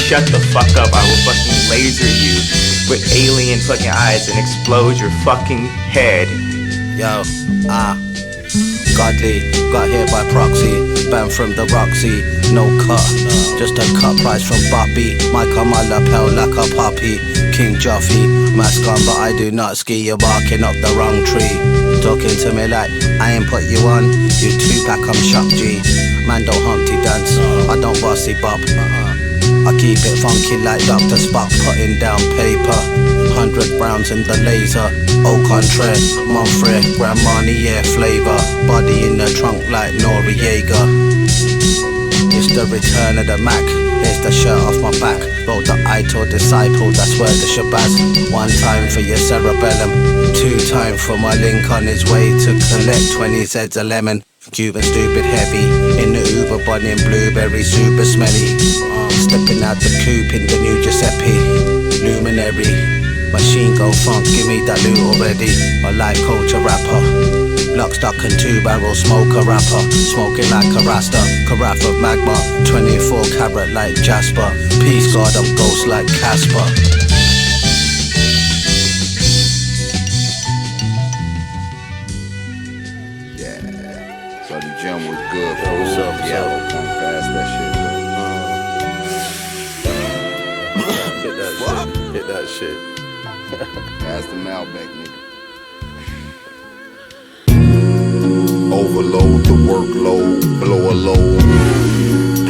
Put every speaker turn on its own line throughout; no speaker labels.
shut the fuck up. I will fucking laser you with alien fucking eyes and explode your fucking head.
Yo, Godly, got here by proxy, banned from the Roxy, no cut, just a cut price from Bobby, Mike on my lapel like a puppy, King Joffy, mask on but I do not ski, you're barking up the wrong tree, talking to me like, I ain't put you on, you 2-pack, I'm shock G, man don't Humpty dance, I don't bossy Bob, I keep it funky like Dr. Spock, putting down paper, 100 rounds in the laser, au contraire, Monfrey, Grand Marnier flavor, body in the trunk like Noriega. It's the return of the Mac, here's the shirt off my back, roll the Ito disciple, that's where the Shabazz. 1 time for your cerebellum, 2 time for my link on his way to collect 20 Z's a lemon. Cuban stupid heavy, in the Uber bunny and blueberry super smelly. Stepping out the coupe in the new Giuseppe, luminary. Machine go funk, give me that loot already. A life coach, a rapper. Lock, stock and 2-barrel smoker rapper. Smoking like a rasta, carafe of magma. 24 carat like Jasper. Peace God, I'm ghost like Casper.
Sonnyjim was good. What's up? Yeah, point past that shit.
Hit that shit.
Pass the Malbec, nigga. Overload the workload, blow a load.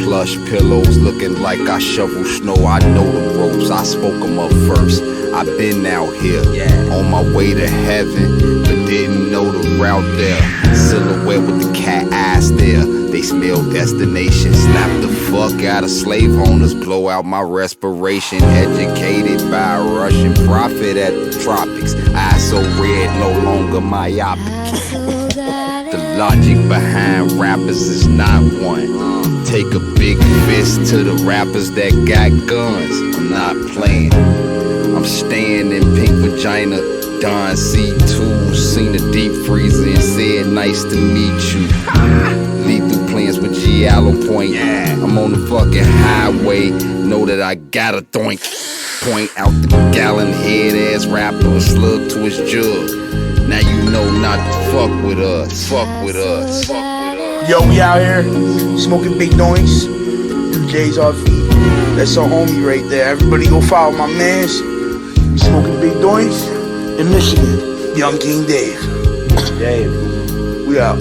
Plush pillows looking like I shovel snow. I know the ropes, I spoke them up first. I've been out here, on my way to heaven, but didn't know the route there. Silhouette with the cat eyes there. They smell destination. Slap the fuck out of slave owners. Blow out my respiration. Educated by a Russian prophet at the tropics. Eyes so red, no longer myopic. The logic behind rappers is not one. Take a big fist to the rappers that got guns. I'm not playing. I'm staying in pink vagina. Don C2 seen the deep freezer and said nice to meet you. Lethal plans with Giallo point. I'm on the fucking highway. Know that I got a doink. Point out the gallon head ass rapper, slug to his jug. Now you know not to fuck with us. Fuck with us. Fuck with us.
Yo, we out here smoking big Doinks. 2J's our feet. That's our homie right there. Everybody go follow my mans. We smoking big Doinks in Michigan. Young King Dave.
Dave.
We out.